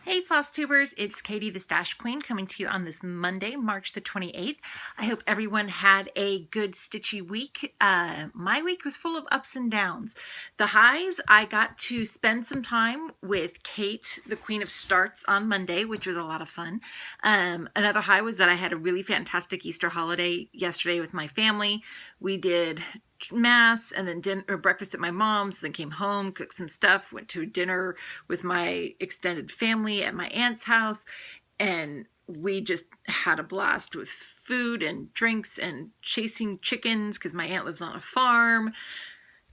Hey Flosstubers, it's Katie the Stash Queen coming to you on this Monday, March the 28th. I hope everyone had a good stitchy week. My week was full of ups and downs. The highs, I got to spend some time with Kate, the Queen of Starts, on Monday, which was a lot of fun. Another high was that I had a really fantastic Easter holiday yesterday with my family. We did mass and then dinner or breakfast at my mom's, then came home, cooked some stuff, went to dinner with my extended family at my aunt's house, and we just had a blast with food and drinks and chasing chickens because my aunt lives on a farm,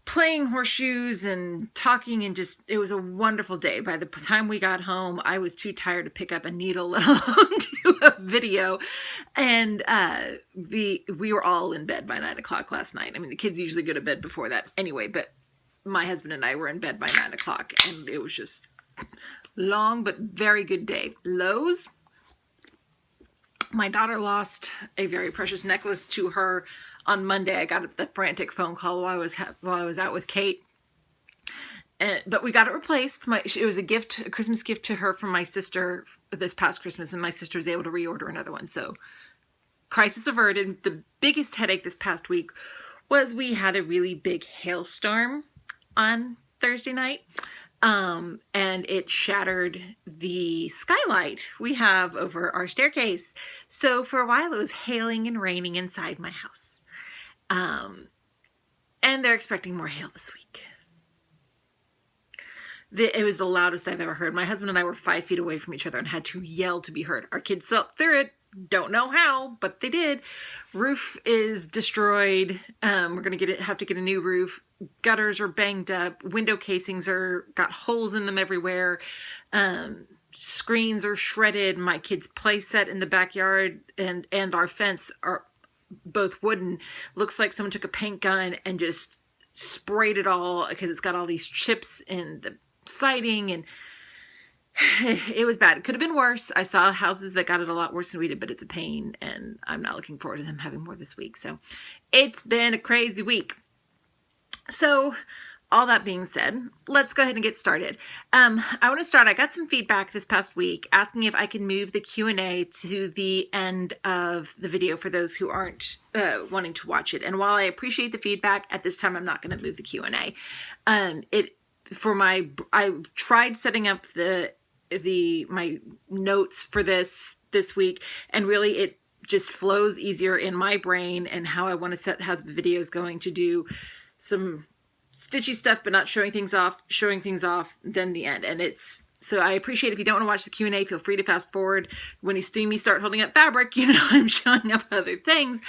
playing horseshoes and talking, and just it was a wonderful day. By the time we got home, I was too tired to pick up a needle, let alone do a video. And we were all in bed by 9 o'clock last night. I mean, the kids usually go to bed before that anyway, but my husband and I were in bed by 9 o'clock, and it was just long but very good day. Lows, my daughter lost a very precious necklace to her on Monday. I got the frantic phone call while I was out with Kate, but we got it replaced. It was a Christmas gift to her from my sister this past Christmas, and my sister was able to reorder another one. So crisis averted. The biggest headache this past week was we had a really big hailstorm on Thursday night. And it shattered the skylight we have over our staircase. So for a while it was hailing and raining inside my house. And they're expecting more hail this week. It was the loudest I've ever heard. My husband and I were 5 feet away from each other and had to yell to be heard. Our kids slept through it. Don't know how, but they did. Roof is destroyed. We're gonna have to get a new roof. Gutters are banged up. Window casings got holes in them everywhere. Screens are shredded. My kids' play set in the backyard and our fence are both wooden. Looks like someone took a paint gun and just sprayed it all because it's got all these chips in the siding, and it was bad. It could have been worse. I saw houses that got it a lot worse than we did, but it's a pain, and I'm not looking forward to them having more this week. So it's been a crazy week. So all that being said, let's go ahead and get started. I want to start. I got some feedback this past week asking if I can move the Q&A to the end of the video for those who aren't wanting to watch it. And while I appreciate the feedback, at this time I'm not going to move the Q&A. I tried setting up my notes for this week, and really it just flows easier in my brain and how I want to set how the video is going to do some stitchy stuff, but not showing things off, then the end. And so I appreciate if you don't want to watch the Q&A, feel free to fast forward. When you see me start holding up fabric, I'm showing up other things.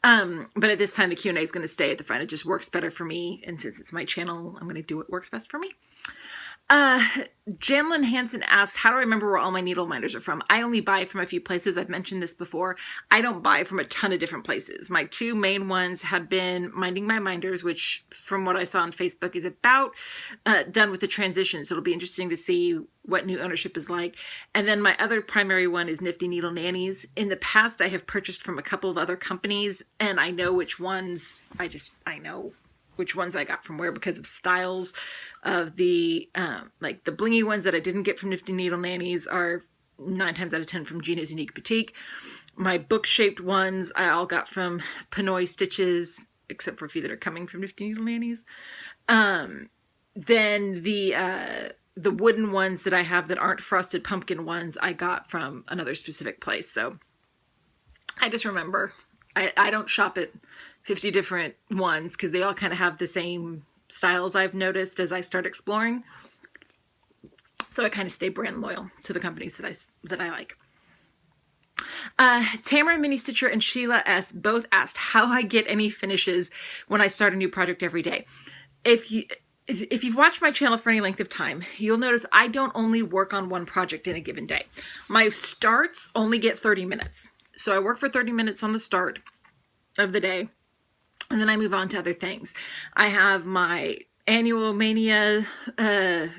But at this time, the Q&A is going to stay at the front. It just works better for me. And since it's my channel, I'm going to do what works best for me. Janlyn Hansen asked, how do I remember where all my needle minders are from? I only buy from a few places. I've mentioned this before. I don't buy from a ton of different places. My two main ones have been Minding My Minders, which from what I saw on Facebook is about done with the transition. So it'll be interesting to see what new ownership is like. And then my other primary one is Nifty Needle Nannies. In the past, I have purchased from a couple of other companies, and I know which ones I know which ones I got from where because of styles of the, like the blingy ones that I didn't get from Nifty Needle Nannies are 9 times out of 10 from Gina's Unique Boutique. My book-shaped ones I all got from Pinoy Stitches, except for a few that are coming from Nifty Needle Nannies. Then the wooden ones that I have that aren't frosted pumpkin ones I got from another specific place. So I just remember I don't shop at 50 different ones because they all kind of have the same styles I've noticed as I start exploring. So I kind of stay brand loyal to the companies that I like. Tamara Mini Stitcher and Sheila S. both asked how I get any finishes when I start a new project every day. If you've watched my channel for any length of time, you'll notice I don't only work on one project in a given day. My starts only get 30 minutes. So I work for 30 minutes on the start of the day, and then I move on to other things. I have my annual Mania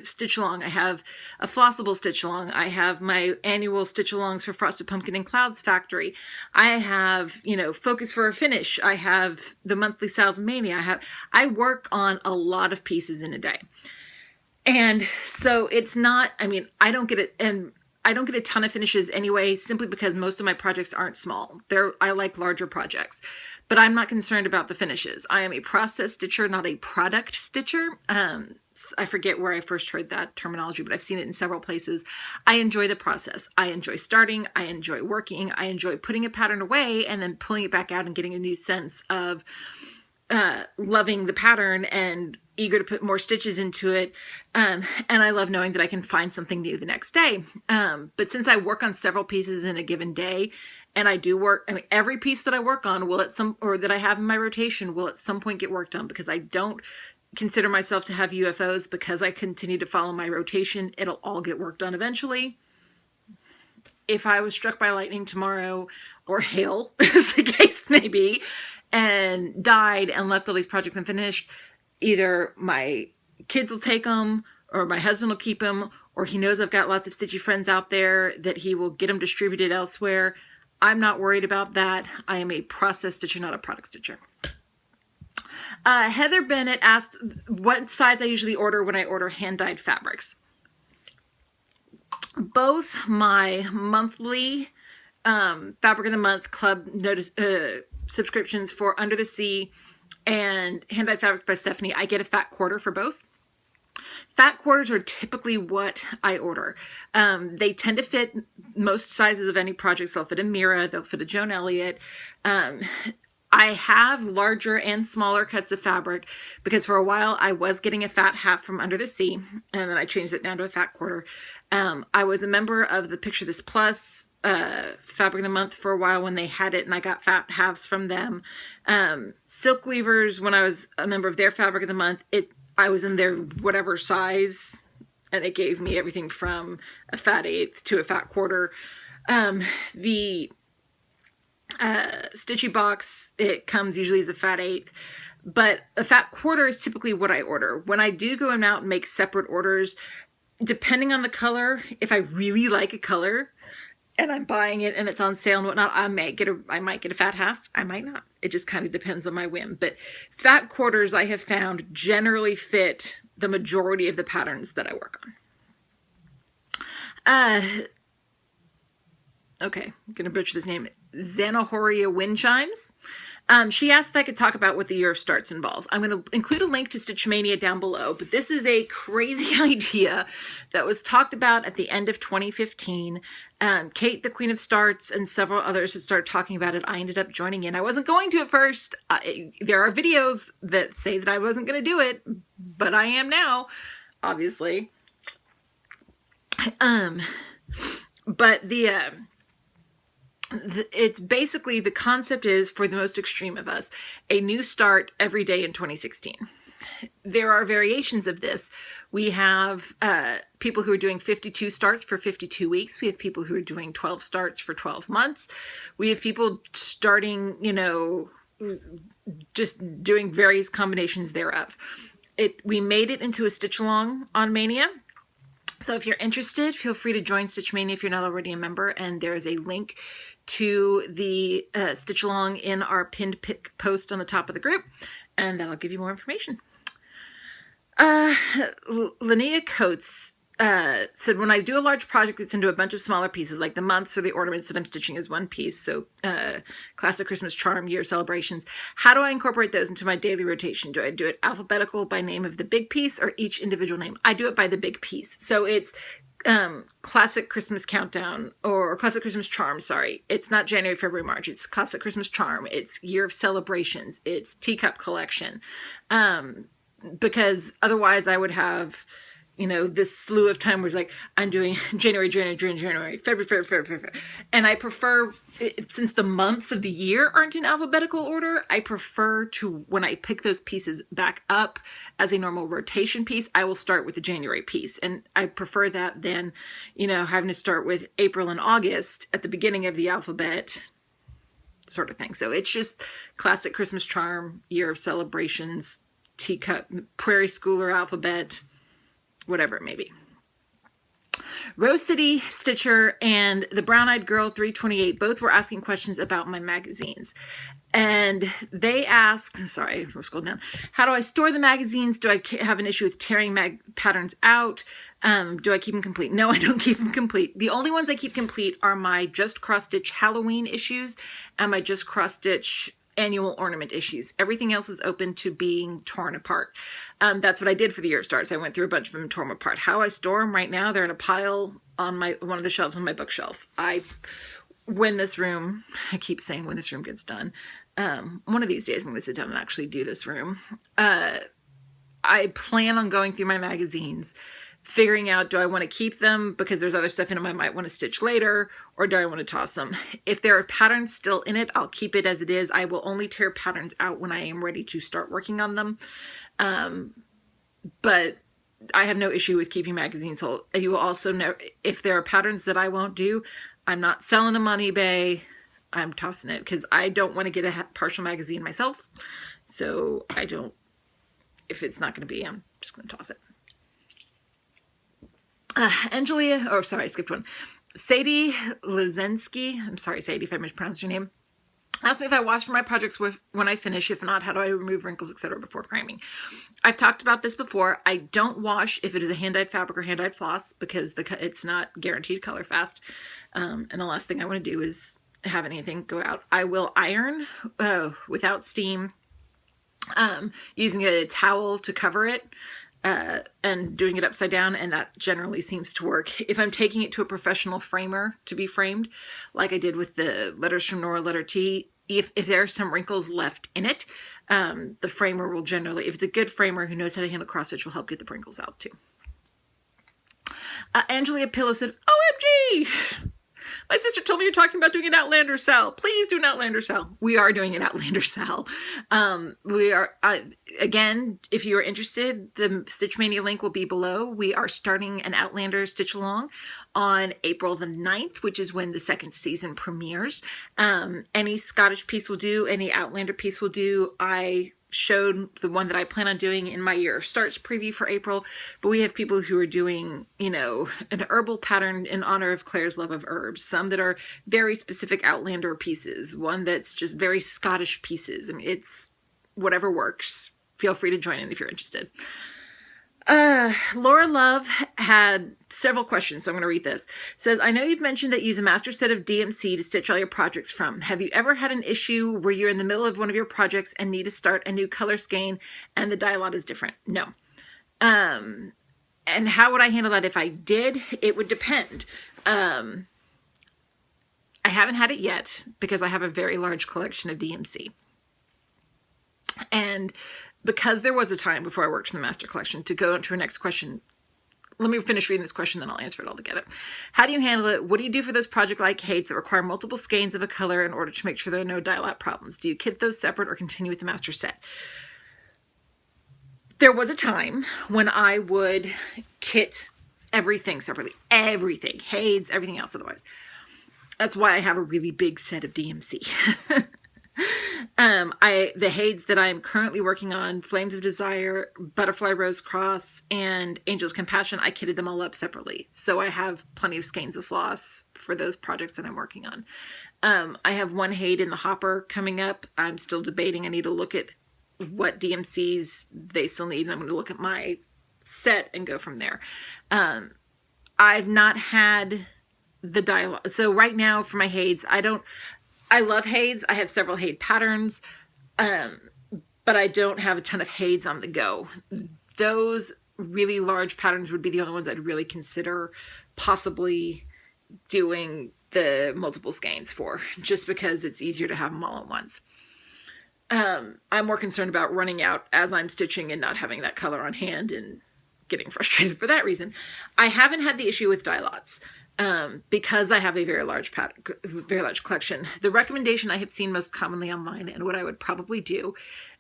stitch along. I have a Flossable stitch along. I have my annual stitch alongs for Frosted Pumpkin and Clouds Factory. I have, Focus for a Finish. I have the monthly Sales Mania. I work on a lot of pieces in a day. And so it's not, I don't get it. And I don't get a ton of finishes anyway, simply because most of my projects aren't small. I like larger projects, but I'm not concerned about the finishes. I am a process stitcher, not a product stitcher. I forget where I first heard that terminology, but I've seen it in several places. I enjoy the process. I enjoy starting. I enjoy working. I enjoy putting a pattern away and then pulling it back out and getting a new sense of loving the pattern and eager to put more stitches into it. And I love knowing that I can find something new the next day. But since I work on several pieces in a given day, and I do work, I mean, every piece that I work on will or that I have in my rotation will at some point get worked on, because I don't consider myself to have UFOs. Because I continue to follow my rotation, it'll all get worked on eventually. If I was struck by lightning tomorrow, or hail, as the case may be, and died and left all these projects unfinished, either my kids will take them, or my husband will keep them, or he knows I've got lots of stitchy friends out there that he will get them distributed elsewhere. I'm not worried about that. I am a process stitcher, not a product stitcher. Heather Bennett asked what size I usually order when I order hand-dyed fabrics. Both my monthly Fabric of the Month Club subscriptions for Under the Sea and Hand Dyed Fabrics by Stephanie, I get a fat quarter for both. Fat quarters are typically what I order. They tend to fit most sizes of any projects. They'll fit a Mira, they'll fit a Joan Elliott. I have larger and smaller cuts of fabric because for a while I was getting a fat half from Under the Sea, and then I changed it down to a fat quarter. I was a member of the Picture This Plus Fabric of the Month for a while when they had it, and I got fat halves from them. Silk Weavers, when I was a member of their Fabric of the Month, I was in their whatever size, and it gave me everything from a fat eighth to a fat quarter. The Stitchy box, it comes usually as a fat eighth, but a fat quarter is typically what I order. When I do go out and make separate orders, depending on the color, if I really like a color and I'm buying it and it's on sale and whatnot, I might get a fat half, I might not. It just kind of depends on my whim. But fat quarters, I have found, generally fit the majority of the patterns that I work on. Okay, I'm gonna butcher this name. Xanahoria Wind Chimes. She asked if I could talk about what the Year of Starts involves. I'm going to include a link to Stitchmania down below, but this is a crazy idea that was talked about at the end of 2015. Kate, the Queen of Starts, and several others had started talking about it. I ended up joining in. I wasn't going to at first. There are videos that say that I wasn't going to do it, but I am now, obviously. But it's basically, the concept is, for the most extreme of us, a new start every day in 2016. There are variations of this. We have people who are doing 52 starts for 52 weeks. We have people who are doing 12 starts for 12 months. We have people starting, just doing various combinations thereof. We made it into a stitch along on Mania. So if you're interested, feel free to join Stitchmania if you're not already a member, and there is a link to the Stitch Along in our pinned post on the top of the group, and that'll give you more information. Linnea Coates said, when I do a large project that's into a bunch of smaller pieces, like the months or the ornaments that I'm stitching as one piece, so Classic Christmas Charm, Year Celebrations, how do I incorporate those into my daily rotation? Do I do it alphabetical by name of the big piece or each individual name? I do it by the big piece. So it's Classic Christmas Countdown, or Classic Christmas Charm, sorry. It's not January, February, March. It's Classic Christmas Charm. It's Year of Celebrations. It's Teacup Collection. Because otherwise I would have, this slew of time where it's like, I'm doing January, February. And I prefer, since the months of the year aren't in alphabetical order, I prefer to, when I pick those pieces back up as a normal rotation piece, I will start with the January piece. And I prefer that than, having to start with April and August at the beginning of the alphabet, sort of thing. So it's just Classic Christmas Charm, Year of Celebrations, Teacup, Prairie Schooler alphabet, whatever it may be. Rose City Stitcher and the Brown Eyed Girl 328 both were asking questions about my magazines. And they asked, sorry, we're scrolling down. How do I store the magazines? Do I have an issue with tearing patterns out? Do I keep them complete? No, I don't keep them complete. The only ones I keep complete are my Just Cross Stitch Halloween issues and my Just Cross Stitch annual ornament issues. Everything else is open to being torn apart. That's what I did for the year starts. I went through a bunch of them and tore them apart. How I store them right now, they're in a pile on one of the shelves on my bookshelf. When this room, I keep saying when this room gets done, one of these days I'm going to sit down and actually do this room. I plan on going through my magazines, figuring out, do I want to keep them because there's other stuff in them I might want to stitch later, or do I want to toss them? If there are patterns still in it, I'll keep it as it is. I will only tear patterns out when I am ready to start working on them. But I have no issue with keeping magazines whole. You will also know if there are patterns that I won't do, I'm not selling them on eBay. I'm tossing it because I don't want to get a partial magazine myself. So I don't, if it's not going to be, I'm just going to toss it. Angelia, oh, sorry, I skipped one. Sadie Lizensky, I'm sorry, Sadie, if I mispronounced your name, asked me if I wash for my projects when I finish. If not, how do I remove wrinkles, etc. before framing? I've talked about this before. I don't wash if it is a hand-dyed fabric or hand-dyed floss because it's not guaranteed color fast. And the last thing I want to do is have anything go out. I will iron without steam, using a towel to cover it. And doing it upside down, and that generally seems to work. If I'm taking it to a professional framer to be framed, like I did with the Letters from Nora letter T, if there are some wrinkles left in it, the framer will generally, if it's a good framer who knows how to handle cross stitch, will help get the wrinkles out too. Angelia Pillow said, OMG! My sister told me you're talking about doing an Outlander Sal. Please do an Outlander Sal. We are doing an Outlander Sal. We are, again, if you are interested, the Stitch Mania link will be below. We are starting an Outlander Stitch Along on April the 9th, which is when the second season premieres. Any Scottish piece will do, any Outlander piece will do. I showed the one that I plan on doing in my year starts preview for April, but we have people who are doing, you know, an herbal pattern in honor of Claire's love of herbs, some that are very specific Outlander pieces, one that's just very Scottish pieces. I mean, it's whatever works. Feel free to join in if you're interested. Laura Love had several questions, so I'm going to read this. Says, I know you've mentioned that you use a master set of DMC to stitch all your projects from. Have you ever had an issue where you're in the middle of one of your projects and need to start a new color skein and the dye lot is different? No. And how would I handle that if I did? It would depend. I haven't had it yet because I have a very large collection of DMC. And because there was a time before I worked from the master collection, to go into our next question, let me finish reading this question, then I'll answer it all together. How do you handle it? What do you do for those project-like hates that require multiple skeins of a color in order to make sure there are no dye lot problems? Do you kit those separate or continue with the master set? There was a time when I would kit everything separately. Everything. Hades, everything else otherwise. That's why I have a really big set of DMC. The Hades that I'm currently working on, Flames of Desire, Butterfly Rose Cross, and Angel of Compassion, I kitted them all up separately. So I have plenty of skeins of floss for those projects that I'm working on. I have one Hade in the hopper coming up. I'm still debating. I need to look at what DMCs they still need, and I'm going to look at my set and go from there. I've not had the dialogue. So right now for my Hades, I love Hades. I have several Hade patterns, but I don't have a ton of Hades on the go. Those really large patterns would be the only ones I'd really consider possibly doing the multiple skeins for, just because it's easier to have them all at once. I'm more concerned about running out as I'm stitching and not having that color on hand and getting frustrated for that reason. I haven't had the issue with dye lots. Because I have a very large collection. The recommendation I have seen most commonly online, and what I would probably do,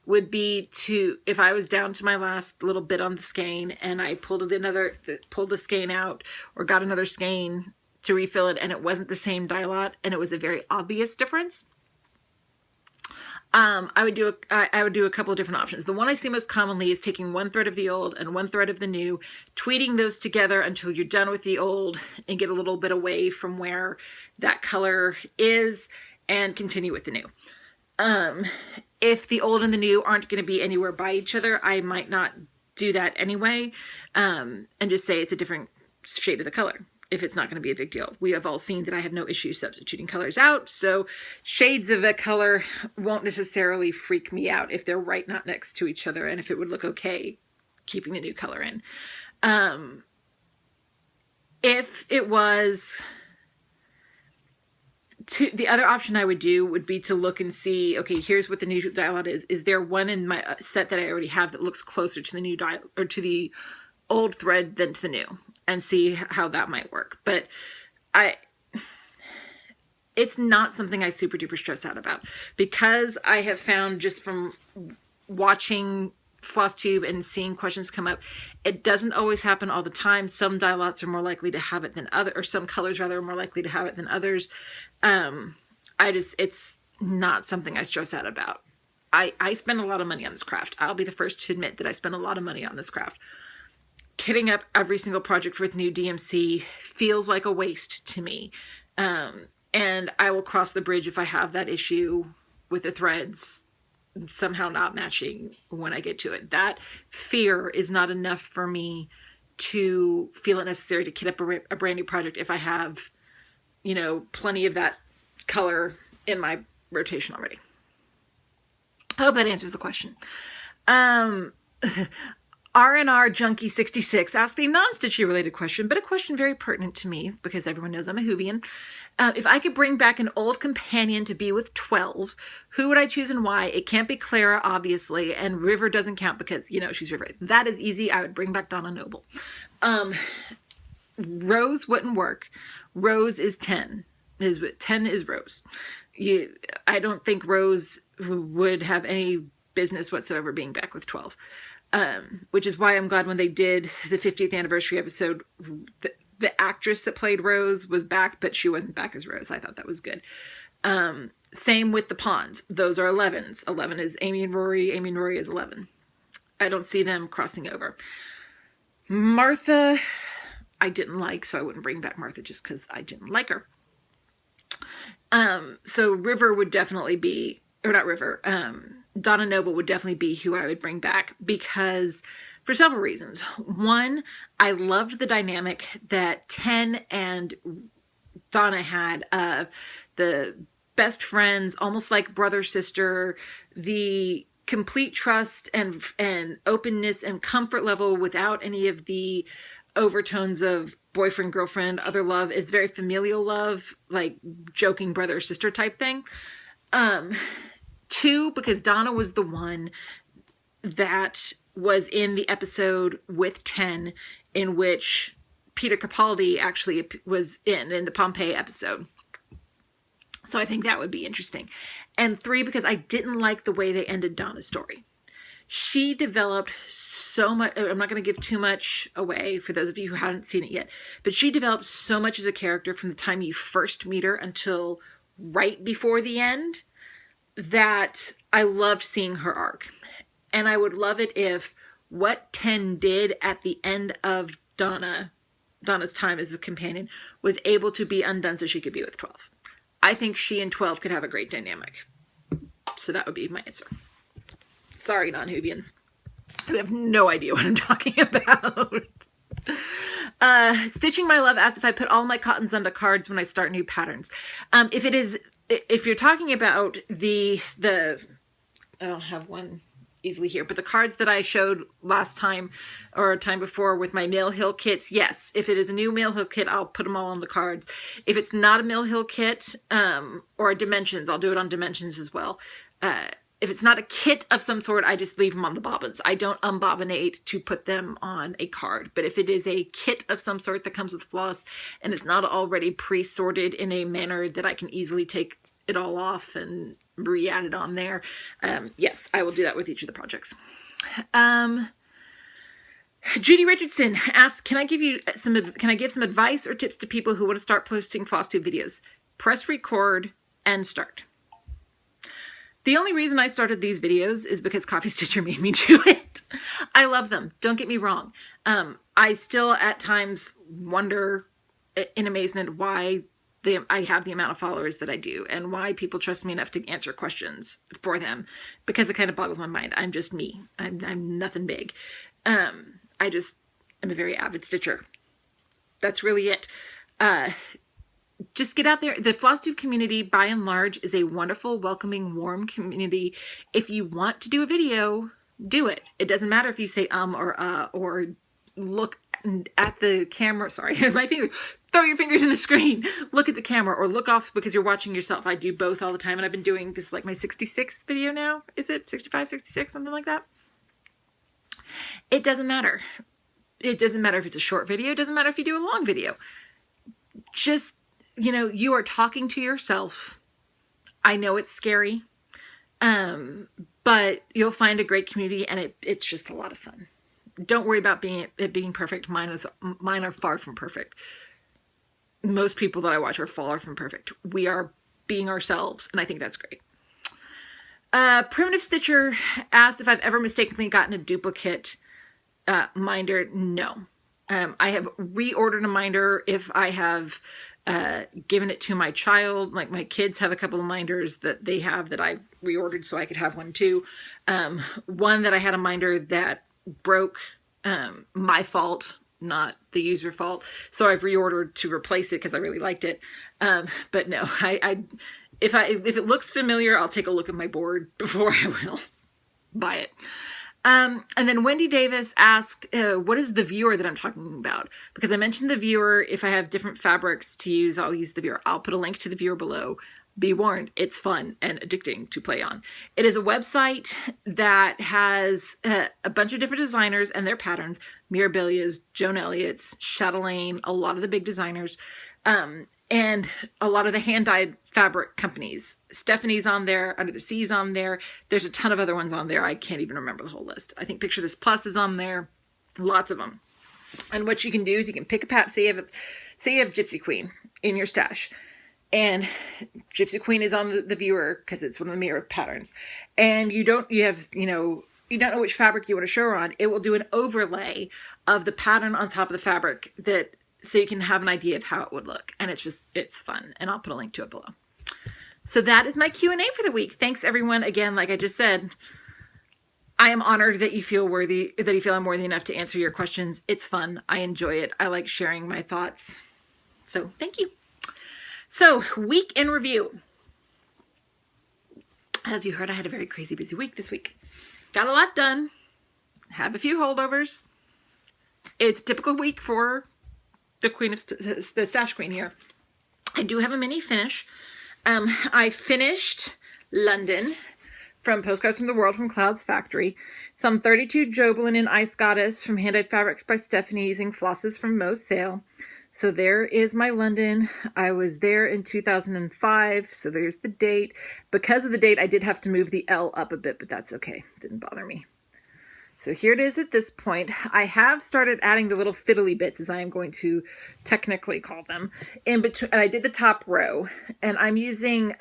would be to, if I was down to my last little bit on the skein and I pulled the skein out or got another skein to refill it and it wasn't the same dye lot and it was a very obvious difference, I would do a couple of different options. The one I see most commonly is taking one thread of the old and one thread of the new, tweeting those together until you're done with the old and get a little bit away from where that color is and continue with the new. If the old and the new aren't going to be anywhere by each other, I might not do that anyway, and just say it's a different shade of the color if it's not going to be a big deal. We have all seen that I have no issue substituting colors out, so shades of a color won't necessarily freak me out if they're right not next to each other and if it would look okay keeping the new color in. If it was... the other option I would do would be to look and see, okay, here's what the new dialogue is. Is there one in my set that I already have that looks closer to the new dialogue or to the old thread than to the new, and see how that might work. But it's not something I super duper stress out about, because I have found just from watching Flosstube and seeing questions come up, it doesn't always happen all the time. Some dialogues are more likely to have it than other, or some colors rather are more likely to have it than others. It's not something I stress out about. I spend a lot of money on this craft. I'll be the first to admit that I spend a lot of money on this craft. Kitting up every single project with new DMC feels like a waste to me. And I will cross the bridge if I have that issue with the threads somehow not matching when I get to it. That fear is not enough for me to feel it necessary to kit up a brand new project if I have, you know, plenty of that color in my rotation already. I hope that answers the question. RNR Junkie 66 asked a non-Stitchy related question, but a question very pertinent to me because everyone knows I'm a Whovian. If I could bring back an old companion to be with 12, who would I choose and why? It can't be Clara, obviously, and River doesn't count because, you know, she's River. That is easy. I would bring back Donna Noble. Rose wouldn't work. Rose is 10. 10 is Rose. I don't think Rose would have any business whatsoever being back with 12. Which is why I'm glad when they did the 50th anniversary episode, the actress that played Rose was back, but she wasn't back as Rose. I thought that was good. Same with the Pawns. Those are 11s. 11 is Amy and Rory. Amy and Rory is 11. I don't see them crossing over. Martha, I didn't like, so I wouldn't bring back Martha just because I didn't like her. So River would definitely be, or not River, Donna Noble would definitely be who I would bring back because for several reasons. One, I loved the dynamic that 10 and Donna had of the best friends, almost like brother, sister, the complete trust and openness and comfort level without any of the overtones of boyfriend, girlfriend, other love. Is very familial love, like joking brother, sister type thing. Two, because Donna was the one that was in the episode with 10 in which Peter Capaldi actually was in the Pompeii episode. So I think that would be interesting. And three, because I didn't like the way they ended Donna's story. She developed so much. I'm not going to give too much away for those of you who haven't seen it yet, but she developed so much as a character from the time you first meet her until right before the end that I loved seeing her arc. And I would love it if what 10 did at the end of Donna's time as a companion was able to be undone so she could be with 12. I think she and 12 could have a great dynamic. So that would be my answer. Sorry, non-Whovians. I have no idea what I'm talking about. Stitching My Love asks if I put all my cottons onto cards when I start new patterns. If you're talking about the I don't have one easily here, but the cards that I showed last time or time before with my Mill Hill kits, yes. If it is a new Mill Hill kit, I'll put them all on the cards. If it's not a Mill Hill kit or a Dimensions, I'll do it on Dimensions as well. If it's not a kit of some sort, I just leave them on the bobbins. I don't unbobbinate to put them on a card. But if it is a kit of some sort that comes with floss and it's not already pre-sorted in a manner that I can easily take it all off and re-add it on there, yes, I will do that with each of the projects. Judy Richardson asks, can I give some advice or tips to people who want to start posting Flosstube videos? Press record and start. The only reason I started these videos is because Coffee Stitcher made me do it. I love them. Don't get me wrong. I still at times wonder in amazement why I have the amount of followers that I do and why people trust me enough to answer questions for them, because it kind of boggles my mind. I'm just me. I'm nothing big. I just am a very avid stitcher. That's really it. Just get out there. The Flosstube community, by and large, is a wonderful, welcoming, warm community. If you want to do a video, do it. It doesn't matter if you say or look at the camera. Sorry, my fingers. Throw your fingers in the screen. Look at the camera or look off because you're watching yourself. I do both all the time, and I've been doing this like my 66th video now. Is it 65, 66, something like that? It doesn't matter. It doesn't matter if it's a short video. It doesn't matter if you do a long video. Just, you know, you are talking to yourself. I know it's scary, but you'll find a great community, and it's just a lot of fun. Don't worry about it being perfect. Mine are far from perfect. Most people that I watch are far from perfect. We are being ourselves, and I think that's great. Primitive Stitcher asked if I've ever mistakenly gotten a duplicate minder. No. I have reordered a minder if I have given it to my child. Like my kids have a couple of minders that they have that I reordered so I could have one too. One that I had a minder that broke, my fault, not the user fault. So I've reordered to replace it because I really liked it. But no, if it looks familiar, I'll take a look at my board before I will buy it. And then Wendy Davis asked, what is the viewer that I'm talking about? Because I mentioned the viewer. If I have different fabrics to use, I'll use the viewer. I'll put a link to the viewer below. Be warned, it's fun and addicting to play on. It is a website that has a bunch of different designers and their patterns. Mirabilia's, Joan Elliott's, Chatelaine, a lot of the big designers, and a lot of the hand-dyed fabric companies. Stephanie's on there, Under the Sea's on there. There's a ton of other ones on there. I can't even remember the whole list. I think Picture This Plus is on there. Lots of them. And what you can do is you can pick a pattern. Say you have Gypsy Queen in your stash. And Gypsy Queen is on the viewer because it's one of the mirror patterns. And you don't know which fabric you want to show her on. It will do an overlay of the pattern on top of the fabric so you can have an idea of how it would look. And it's fun. And I'll put a link to it below. So that is my Q&A for the week. Thanks everyone. Again, like I just said, I am honored that you feel I'm worthy enough to answer your questions. It's fun. I enjoy it. I like sharing my thoughts. So thank you. So, week in review. As you heard, I had a very crazy busy week this week. Got a lot done. Have a few holdovers. It's a typical week for the Stash Queen here. I do have a mini finish. I finished London from Postcards from the World from Cloud's Factory. Some 32 Jobelin and Ice Goddess from Hand-Dyed Fabrics by Stephanie using flosses from Mo's Sale. So there is my London. I was there in 2005, so there's the date. Because of the date, I did have to move the L up a bit, but that's okay. Didn't bother me. So here it is at this point. I have started adding the little fiddly bits, as I am going to technically call them, in between. And I did the top row, and I'm using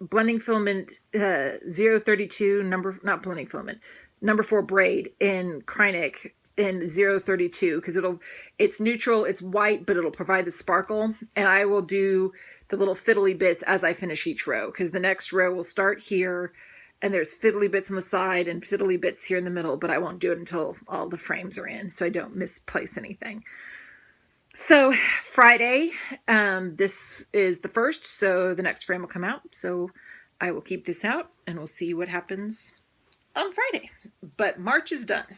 blending filament 032 number 4 braid in Kreinik in 032 because it's neutral, it's white, but it'll provide the sparkle. And I will do the little fiddly bits as I finish each row, because the next row will start here and there's fiddly bits on the side and fiddly bits here in the middle, but I won't do it until all the frames are in so I don't misplace anything. So Friday, this is the 1st, so the next frame will come out. So I will keep this out and we'll see what happens on Friday. But March is done.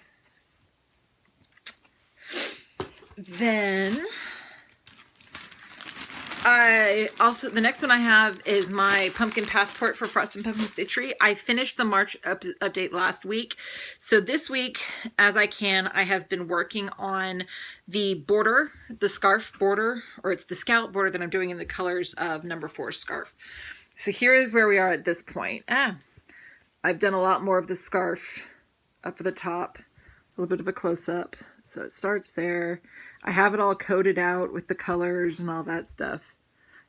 Then the next one I have is my pumpkin passport for Frosted Pumpkin Stitchery. I finished the March update last week. So this week, as I have been working on the border, the scarf border, or it's the scallop border that I'm doing in the colors of number 4 scarf. So here is where we are at this point. I've done a lot more of the scarf up at the top, a little bit of a close-up. So it starts there. I have it all coded out with the colors and all that stuff.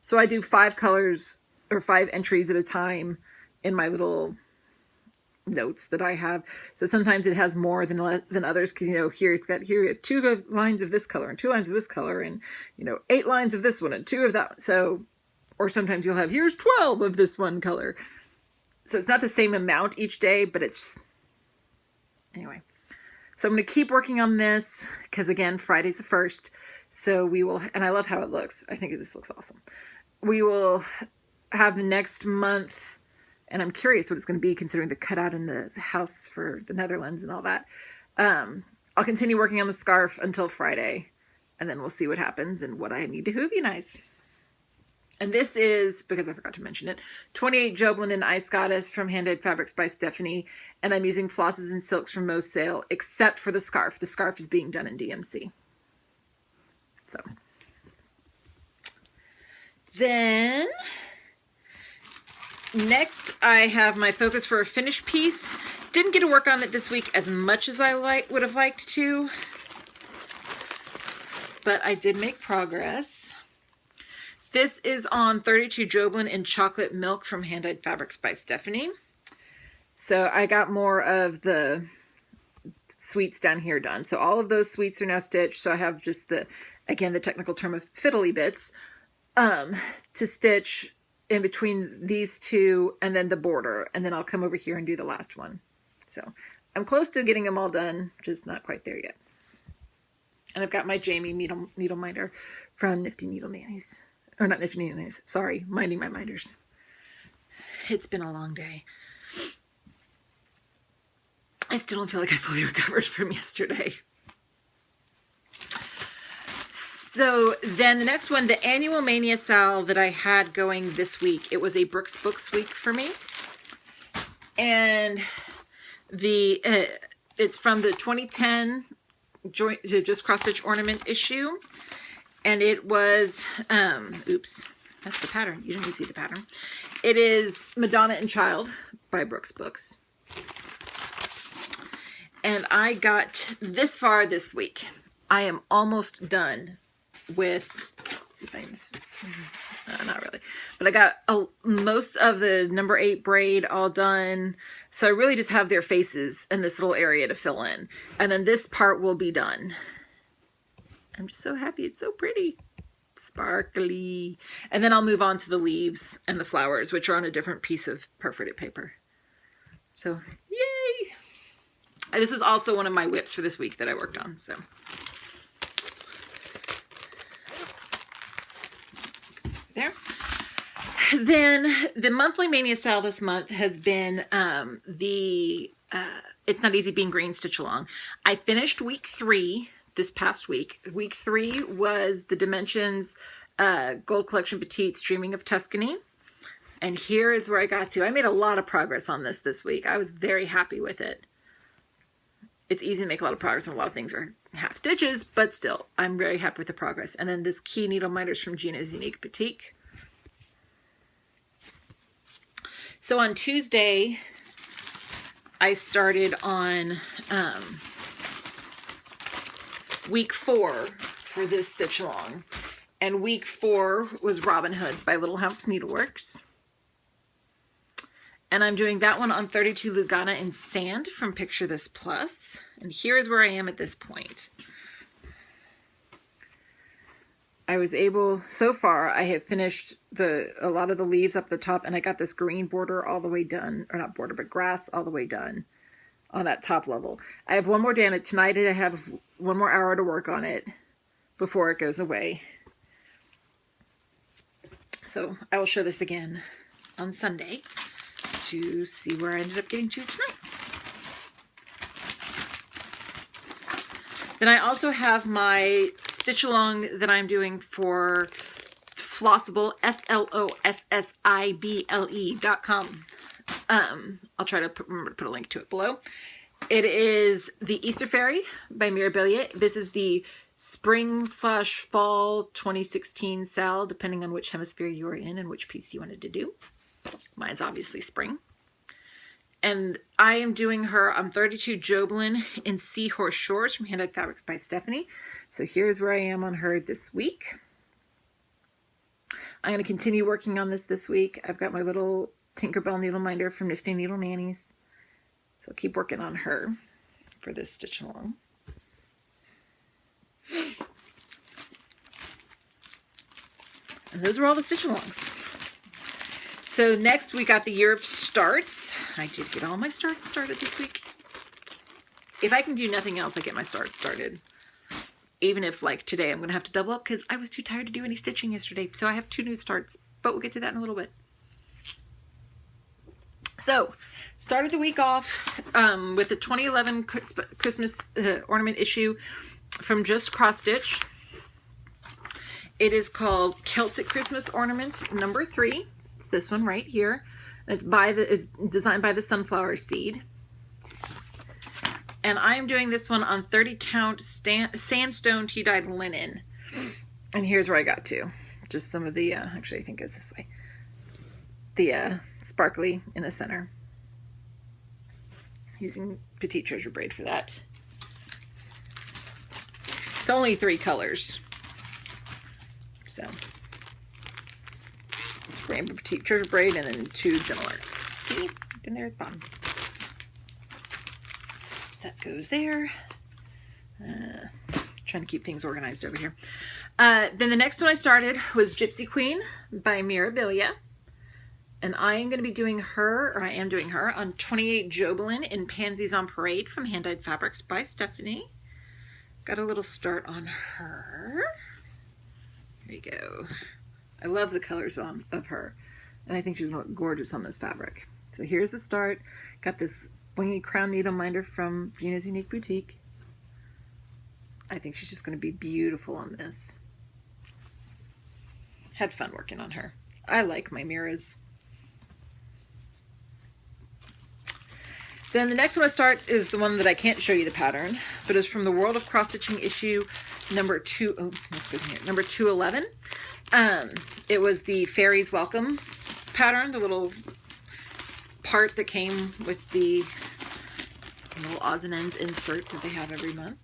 So I do 5 colors or 5 entries at a time in my little notes that I have. So sometimes it has more than others, because, you know, here it's got, here 2 lines of this color and 2 lines of this color, and, you know, 8 lines of this one and 2 of that. So, or sometimes you'll have, here's 12 of this one color. So it's not the same amount each day, but it's, anyway. So I'm going to keep working on this, because again, Friday's the 1st. So we will, and I love how it looks. I think this looks awesome. We will have the next month, and I'm curious what it's going to be, considering the cutout in the house for the Netherlands and all that. I'll continue working on the scarf until Friday, and then we'll see what happens and what I need to Hoovenize. And this is, because I forgot to mention it, 28 Joblin and Ice Goddess from Hand-Dyed Fabrics by Stephanie. And I'm using flosses and silks from Mo Sale, except for the scarf. The scarf is being done in DMC. So. Then, next I have my focus for a finished piece. Didn't get to work on it this week as much as I would have liked to. But I did make progress. This is on 32 Joblin in Chocolate Milk from Hand-Dyed Fabrics by Stephanie. So I got more of the sweets down here done. So all of those sweets are now stitched. So I have just the, again, the technical term of fiddly bits to stitch in between these 2 and then the border. And then I'll come over here and do the last one. So I'm close to getting them all done, just not quite there yet. And I've got my Jamie needle minder from Nifty Needle Nannies. Or not Nifty Needle Nannies, sorry, Minding My Minders. It's been a long day. I still don't feel like I fully recovered from yesterday. So then the next one, the annual Mania Sal that I had going this week, it was a Brooks Books week for me. And it's from the 2010 Just Cross Stitch Ornament issue. And it was, oops, that's the pattern. You didn't see the pattern. It is Madonna and Child by Brooks Books. And I got this far this week. I am almost done with, let's see if I can, not really. But I got most of the number 8 braid all done. So I really just have their faces and this little area to fill in. And then this part will be done. I'm just so happy. It's so pretty. Sparkly. And then I'll move on to the leaves and the flowers, which are on a different piece of perforated paper. So, yay! And this was also one of my whips for this week that I worked on. So, there. Then the monthly Mania Sale this month has been It's Not Easy Being Green Stitch Along. I finished week 3 this past week. Week 3 was the Dimensions Gold Collection Petite Streaming of Tuscany. And here is where I got to. I made a lot of progress on this week. I was very happy with it. It's easy to make a lot of progress when a lot of things are half stitches, but still, I'm very happy with the progress. And then this Key Needle Minders from Gina's Unique Boutique. So on Tuesday, I started on week 4 for this stitch along. And week 4 was Robin Hood by Little House Needleworks. And I'm doing that one on 32 Lugana in Sand from Picture This Plus. And here is where I am at this point. I was able, so far, I have finished a lot of the leaves up the top, and I got this green border all the way done, or not border, but grass all the way done on that top level. I have one more day on it. Tonight I have one more hour to work on it before it goes away. So I will show this again on Sunday to see where I ended up getting to tonight. Then I also have my stitch along that I'm doing for Flosstube, FLOSSIBLE.com. I'll try to remember to put a link to it below. It is the Easter Fairy by Mirabilia. This is the spring/fall 2016 Sal, depending on which hemisphere you are in and which piece you wanted to do. Mine's obviously spring. And I am doing her on 32 Joblin in Seahorse Shores from Hand-Dyed Fabrics by Stephanie. So here's where I am on her this week. I'm going to continue working on this week. I've got my little Tinkerbell needle minder from Nifty Needle Nannies. So I'll keep working on her for this stitch along. And those are all the stitch alongs. So next we got the year of starts. I did get all my starts started this week. If I can do nothing else, I get my starts started. Even if, like, today I'm going to have to double up because I was too tired to do any stitching yesterday. So I have 2 new starts, but we'll get to that in a little bit. So, started the week off with the 2011 Christmas ornament issue from Just Cross Stitch. It is called Celtic Christmas Ornament number 3. It's this one right here. It's designed by the Sunflower Seed. And I am doing this one on 30 count sandstone tea dyed linen. And here's where I got to. Just some of the, actually I think it goes this way. The sparkly in the center. Using Petite Treasure braid for that. It's only 3 colors. So, it's Rainbow Petite Treasure braid and then 2 Gentle Arts. See? In there at the bottom. That goes there. Trying to keep things organized over here. Then the next one I started was Gypsy Queen by Mirabilia. And I am going to be doing her, or I am doing her, on 28 Jobelin in Pansies on Parade from Hand Dyed Fabrics by Stephanie. Got a little start on her. There you go. I love the colors of her. And I think she's going to look gorgeous on this fabric. So here's the start. Got this blingy crown needle minder from Gina's Unique Boutique. I think she's just going to be beautiful on this. Had fun working on her. I like my Miras. Then the next one I start is the one that I can't show you the pattern, but is from the World of Cross Stitching issue number 211. It was the Fairies Welcome pattern, the little part that came with the little odds and ends insert that they have every month.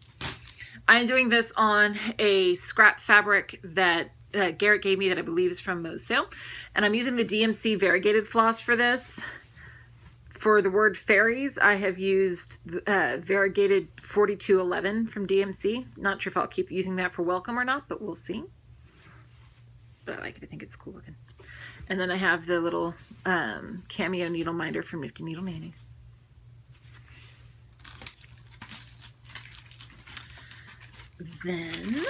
I am doing this on a scrap fabric that Garrett gave me that I believe is from Mo's Sale. And I'm using the DMC variegated floss for this. For the word fairies, I have used variegated 4211 from DMC. Not sure if I'll keep using that for welcome or not, but we'll see. But I like it. I think it's cool looking. And then I have the little cameo needle minder from Nifty Needle Nannies. Then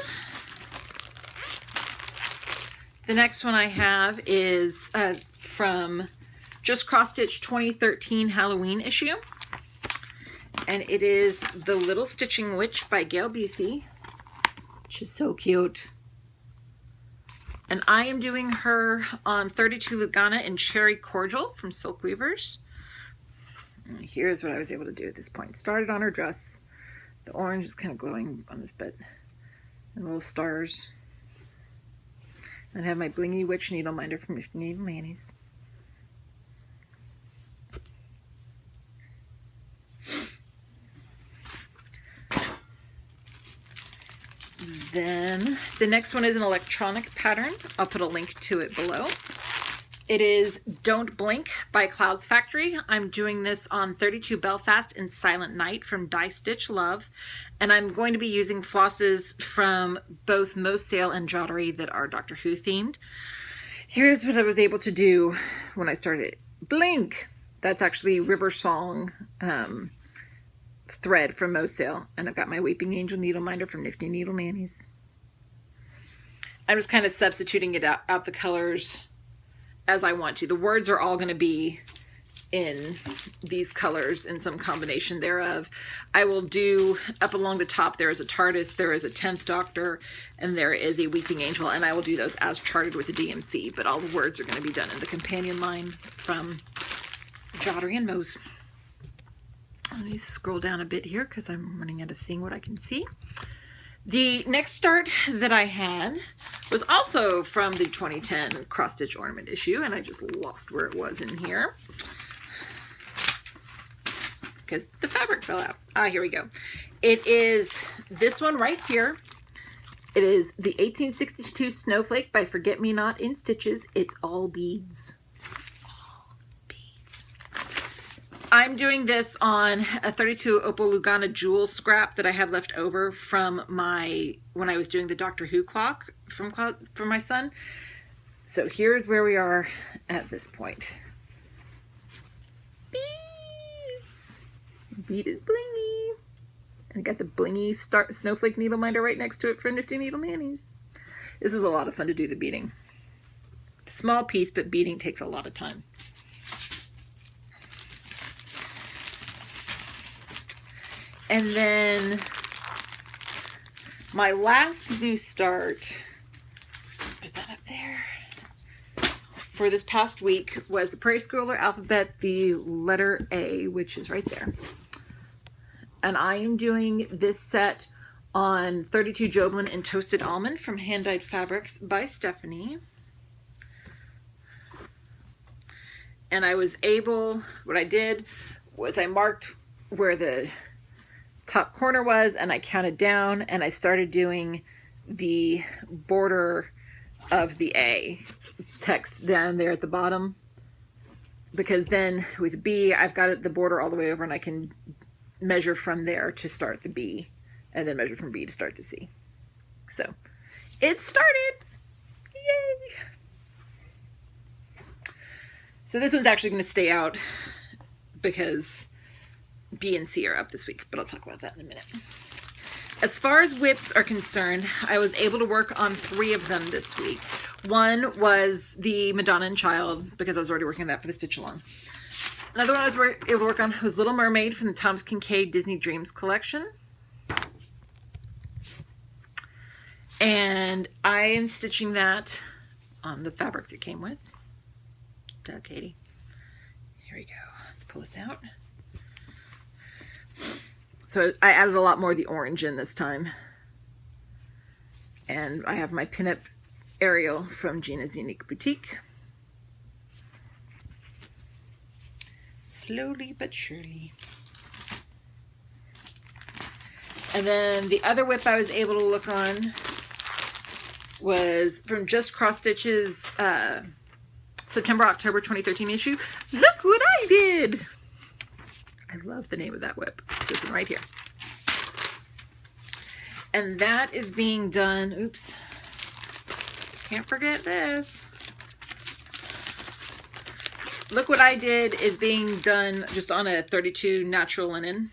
the next one I have is from Just Cross Stitch 2013 Halloween issue. And it is The Little Stitching Witch by Gail Busey, which is so cute. And I am doing her on 32 Lugana in Cherry Cordial from Silk Weavers. And here's what I was able to do at this point. Started on her dress. The orange is kind of glowing on this bit. And little stars. And I have my Blingy Witch needle minder from Nifty Needle Nannies. Then the next one is an electronic pattern. I'll put a link to it below. It is Don't Blink by Clouds Factory. I'm doing this on 32 Belfast in Silent Night from Die Stitch Love. And I'm going to be using flosses from both Mo's Sale and Jottery that are Doctor Who themed. Here's what I was able to do when I started. Blink! That's actually River Song thread from Mo's Sale. And I've got my Weeping Angel needle minder from Nifty Needle Nannies. I'm just kind of substituting it out the colors as I want to. The words are all going to be in these colors in some combination thereof. I will do up along the top, there is a TARDIS, there is a 10th Doctor, and there is a Weeping Angel, and I will do those as charted with the DMC, but all the words are going to be done in the companion line from Jottery and Mo's. Let me scroll down a bit here because I'm running out of seeing what I can see. The next start that I had was also from the 2010 Cross Stitch Ornament issue, and I just lost where it was in here because the fabric fell out. Here we go. It is this one right here. It is the 1862 Snowflake by Forget Me Not in Stitches. It's all beads. All beads. I'm doing this on a 32 Opal Lugana jewel scrap that I had left over from when I was doing the Doctor Who clock for my son. So here's where we are at this point. Beads! Bead is blingy. And I got the blingy snowflake needle minder right next to it for Nifty Needle Mannies. This is a lot of fun to do the beading. Small piece, but beading takes a lot of time. And then my last new start, put that up there, for this past week was the Prairie Schooler alphabet, the letter A, which is right there. And I am doing this set on 32 Joblin and Toasted Almond from Hand Dyed Fabrics by Stephanie. And what I did was I marked where the top corner was, and I counted down, and I started doing the border of the A text down there at the bottom, because then with B I've got the border all the way over, and I can measure from there to start the B, and then measure from B to start the C. So it started. Yay! So this one's actually going to stay out because B and C are up this week, but I'll talk about that in a minute. As far as whips are concerned, I was able to work on 3 of them this week. One was the Madonna and Child, because I was already working on that for the stitch along. Another one I was able to work on was Little Mermaid from the Thomas Kinkade Disney Dreams collection. And I am stitching that on the fabric that came with. Duh, Katie. Here we go. Let's pull this out. So I added a lot more of the orange in this time. And I have my pinup Ariel from Gina's Unique Boutique. Slowly but surely. And then the other whip I was able to look on was from Just Cross Stitch's September-October 2013 issue. Look what I did! I love the name of that whip. This one right here. And that is being done, oops, can't forget this. Look What I Did is being done just on a 32 natural linen.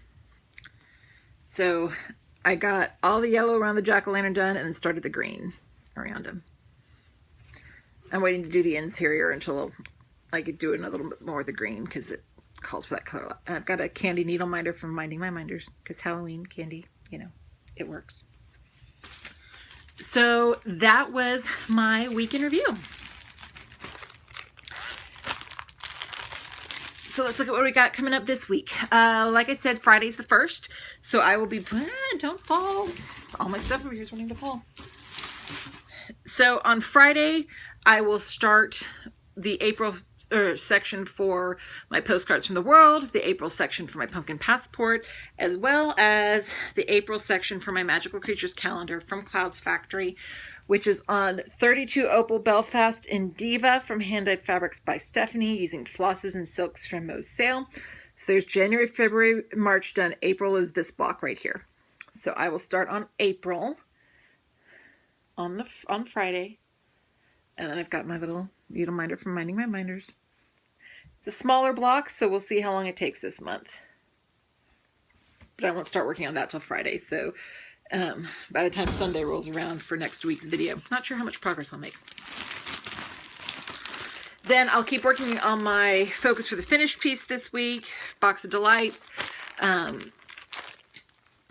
So I got all the yellow around the jack-o'-lantern done and then started the green around him. I'm waiting to do the interior until I could do it in a little bit more of the green because it calls for that color. And I've got a candy needle minder from Minding My Minders because Halloween candy, you know, it works. So that was my week in review. So let's look at what we got coming up this week. Like I said, Friday's the 1st. So I will be, don't fall. All my stuff over here is wanting to fall. So on Friday, I will start the April section for my postcards from the world, the April section for my pumpkin passport, as well as the April section for my magical creatures calendar from Clouds Factory, which is on 32 Opal Belfast in Diva from Hand Dyed Fabrics by Stephanie, using flosses and silks from Mo's Sale. So there's January, February, March done. April is this block right here. So I will start on April on Friday. And then I've got my little needle minder from Minding My Minders. It's a smaller block, so we'll see how long it takes this month. But I won't start working on that till Friday, so by the time Sunday rolls around for next week's video, not sure how much progress I'll make. Then I'll keep working on my focus for the finished piece this week, Box of Delights.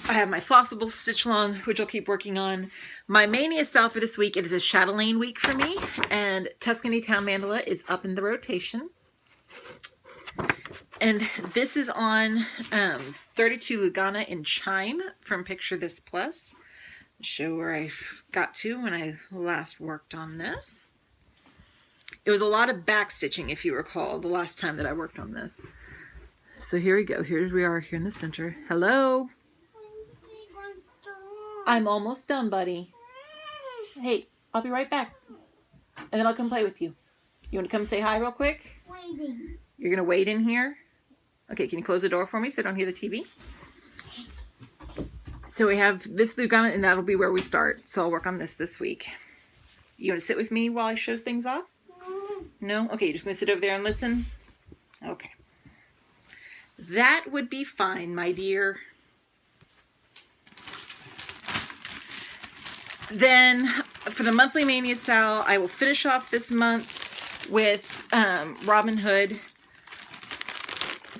I have my Flossable Stitch Along, which I'll keep working on. My Mania style for this week, it is a Chatelaine week for me, and Tuscany Town Mandala is up in the rotation. And this is on 32 Lugana in Chime from Picture This Plus. I'll show where I got to when I last worked on this. It was a lot of back stitching, if you recall, the last time that I worked on this. So here we go. Here we are here in the center. Hello. I'm almost done, buddy. Hey, I'll be right back. And then I'll come play with you. You want to come say hi real quick? Waiting. You're going to wait in here? Okay, can you close the door for me so I don't hear the TV? So we have this loop on it, and that'll be where we start. So I'll work on this week. You want to sit with me while I show things off? No? Okay, you're just going to sit over there and listen? Okay. That would be fine, my dear. Then for the monthly Mania Sal, I will finish off this month with Robin Hood.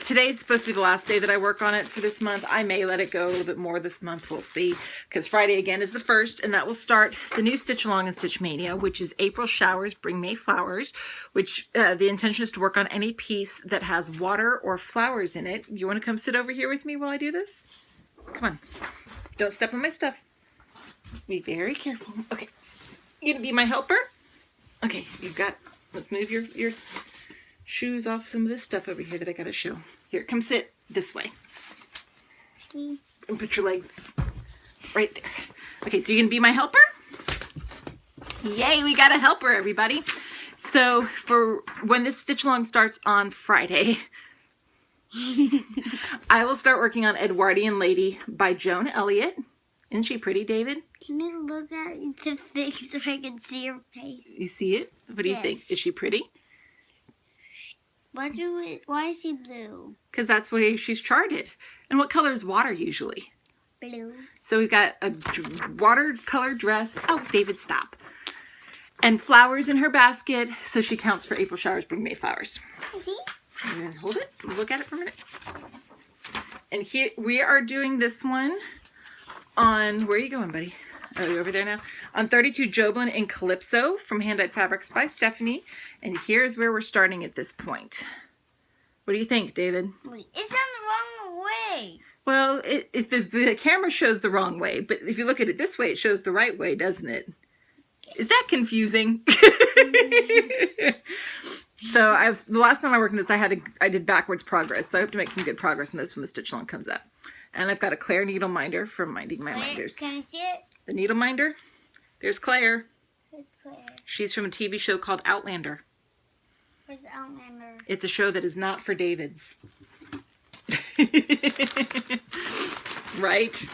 Today's supposed to be the last day that I work on it for this month. I may let it go a little bit more this month. We'll see. Because Friday again is the 1st, and that will start the new Stitch Along and Stitch Mania, which is April Showers Bring May Flowers, which the intention is to work on any piece that has water or flowers in it. You want to come sit over here with me while I do this? Come on. Don't step on my stuff. Be very careful. Okay. You gonna be my helper? Okay, you've got, let's move your shoes off some of this stuff over here that I gotta show. Here, come sit this way. Okay. And put your legs right there. Okay, so you're gonna be my helper? Yay, we got a helper, everybody. So for when this stitch along starts on Friday, I will start working on Edwardian Lady by Joan Elliott. Isn't she pretty, David? Can you look at the face so I can see your face? You see it? What do you think? Is she pretty? Why is she blue? Because that's the way she's charted. And what color is water usually? Blue. So we've got a watercolor dress. Oh, David, stop. And flowers in her basket. So she counts for April Showers Bring May Flowers. See? And hold it. Look at it for a minute. And here we are doing this one on, where are you going, buddy? Oh, you're over there now? On 32 Joblin in Calypso from Hand-Dyed Fabrics by Stephanie. And here's where we're starting at this point. What do you think, David? It's on the wrong way. Well, the camera shows the wrong way, but if you look at it this way, it shows the right way, doesn't it? Is that confusing? So the last time I worked on this, I did backwards progress. So I hope to make some good progress on this when the stitch along comes up. And I've got a Claire needle minder for minding my minders. Can I see it? The needle minder. There's Claire. Where's Claire? She's from a TV show called Outlander. Where's Outlander? It's a show that is not for Davids. Right?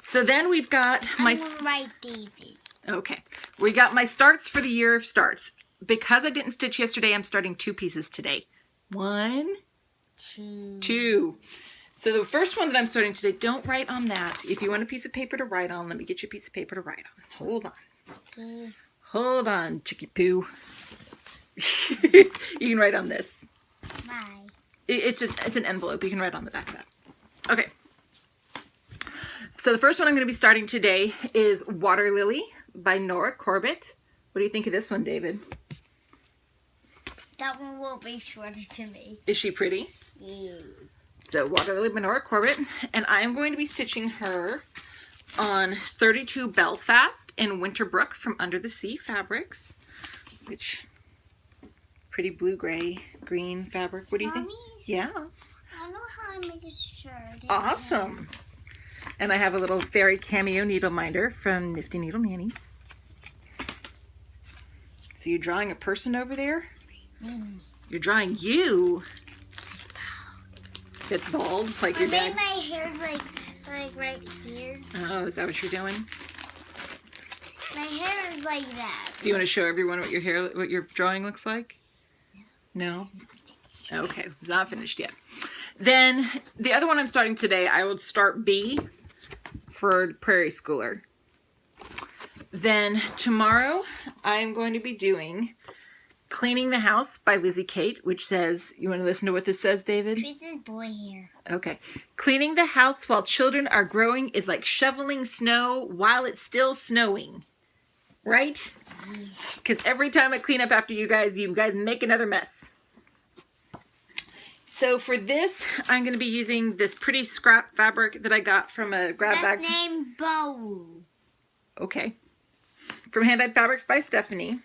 So then we've got my... I'm right, David. Okay. We got my starts for the year of starts. Because I didn't stitch yesterday, I'm starting 2 pieces today. 1, 2. So the first one that I'm starting today, don't write on that. If you want a piece of paper to write on, let me get you a piece of paper to write on. Hold on. Okay. Hold on, Chicky Poo. You can write on this. Bye. It's an envelope. You can write on the back of that. Okay. So the first one I'm going to be starting today is Water Lily by Nora Corbett. What do you think of this one, David? That one will be shorter to me. Is she pretty? Yeah. So Water Lily by Nora Corbett. And I'm going to be stitching her on 32 Belfast in Winterbrook from Under the Sea Fabrics. Which, pretty blue-gray, green fabric. What do you think? Yeah. I know how to make a shirt. Awesome. And I have a little fairy cameo needle minder from Nifty Needle Nannies. So you're drawing a person over there? Me. You're drawing you. That's bald, like your dad. My hair's like right here. Oh, is that what you're doing? My hair is like that. Do you want to show everyone what your drawing looks like? No? Okay, it's not finished yet. Then the other one I'm starting today, I will start B for Prairie Schooler. Then tomorrow I'm going to be doing Cleaning the House by Lizzie Kate, which says, you want to listen to what this says, David? Teresa's boy hair. Okay. Cleaning the house while children are growing is like shoveling snow while it's still snowing. Right? Because every time I clean up after you guys make another mess. So for this, I'm going to be using this pretty scrap fabric that I got from a grab bag. That's named Bow. Okay. From Hand-Dyed Fabrics by Stephanie.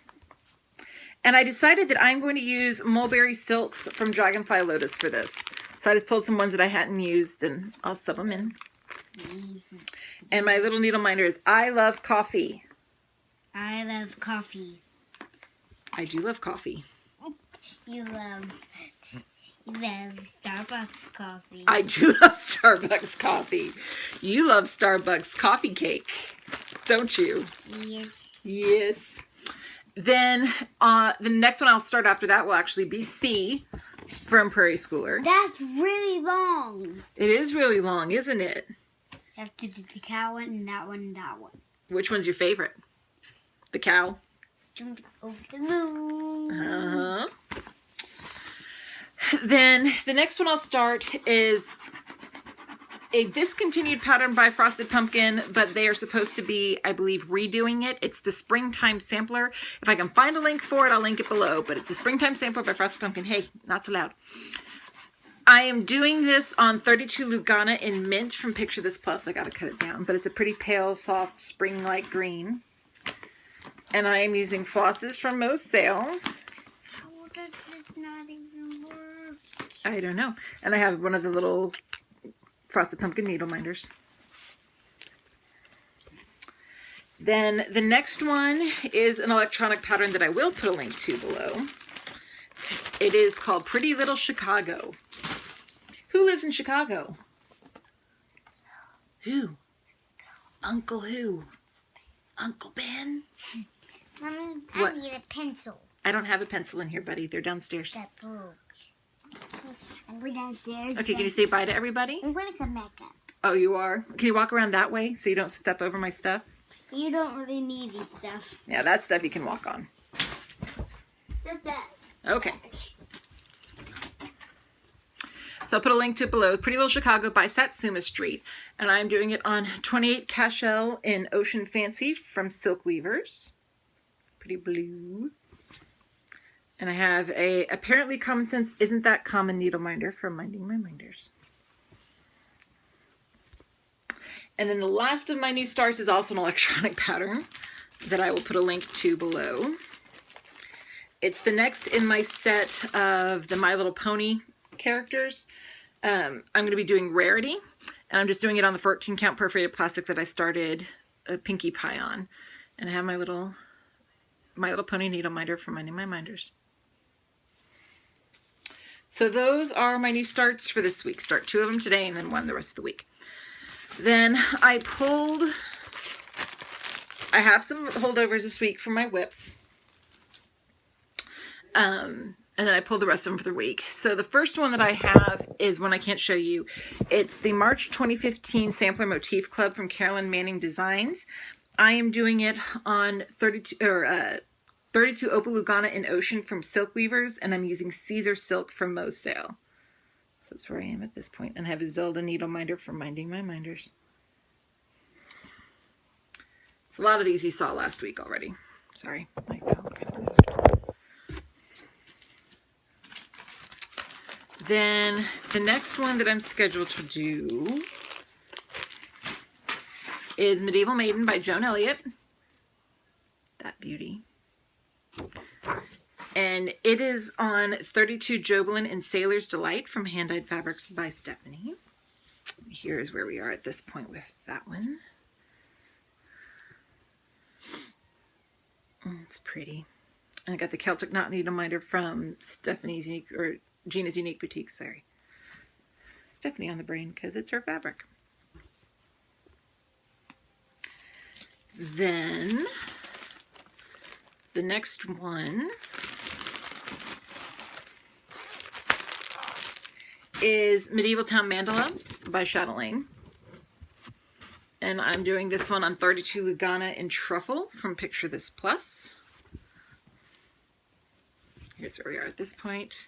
And I decided that I'm going to use Mulberry Silks from Dragonfly Lotus for this. So I just pulled some ones that I hadn't used and I'll sub them in. And my little needle minder is I Love Coffee. I love coffee. I do love coffee. You You love Starbucks coffee. I do love Starbucks coffee. You love Starbucks coffee cake, don't you? Yes. Yes. Then the next one I'll start after that will actually be C from Prairie Schooler. That's really long. It is really long, isn't it? You have to do the cow one and that one and that one. Which one's your favorite? The cow? Jump over the moon. Then the next one I'll start is a discontinued pattern by Frosted Pumpkin, but they are supposed to be, I believe, redoing it. It's the Springtime Sampler. If I can find a link for it, I'll link it below, but it's the Springtime Sampler by Frosted Pumpkin. Hey, not so loud. I am doing this on 32 Lugana in Mint from Picture This Plus. I gotta cut it down, but it's a pretty pale, soft, spring-like green. And I am using flosses from Mo's Sale. How does it not even work? I don't know. And I have one of the little Frosted Pumpkin needle minders. Then the next one is an electronic pattern that I will put a link to below. It is called Pretty Little Chicago. Who lives in Chicago? Who? Uncle who? Uncle Ben? Mommy, What? I need a pencil. I don't have a pencil in here, buddy. They're downstairs. That broke. Okay, I'm going downstairs. Okay, can you say bye to everybody? I'm going to come back up. Oh, you are? Can you walk around that way so you don't step over my stuff? You don't really need these stuff. Yeah, that stuff you can walk on. It's a bag. Okay. So I'll put a link to it below. Pretty Little Chicago by Satsuma Street. And I'm doing it on 28 Cashel in Ocean Fancy from Silk Weavers. Pretty blue. And I have a Apparently Common Sense Isn't That Common needle minder from Minding My Minders. And then the last of my new starts is also an electronic pattern that I will put a link to below. It's the next in my set of the My Little Pony characters. I'm going to be doing Rarity, and I'm just doing it on the 14 count perforated plastic that I started a Pinkie Pie on. And I have my little Pony needle minder from Minding My Minders. So those are my new starts for this week. Start 2 of them today and then 1 the rest of the week. Then I have some holdovers this week for my whips. And then I pulled the rest of them for the week. So the first one that I have is one I can't show you. It's the March 2015 Sampler Motif Club from Carolyn Manning Designs. I am doing it on 32 Opal Lugana in Ocean from Silk Weavers, and I'm using Caesar Silk from Mo's Sale. So that's where I am at this point. And I have a Zelda needle minder from Minding My Minders. So a lot of these you saw last week already. Sorry, my phone kind of moved. Then the next one that I'm scheduled to do is Medieval Maiden by Joan Elliott. That beauty. And it is on 32 Jobelin and Sailor's Delight from Hand Dyed Fabrics by Stephanie. Here's where we are at this point with that one. It's pretty. And I got the Celtic Knot needle minder from Gina's Unique Boutique, sorry. Stephanie on the brain because it's her fabric. Then the next one is Medieval Town Mandala by Chatelaine. And I'm doing this one on 32 Lugana in Truffle from Picture This Plus. Here's where we are at this point.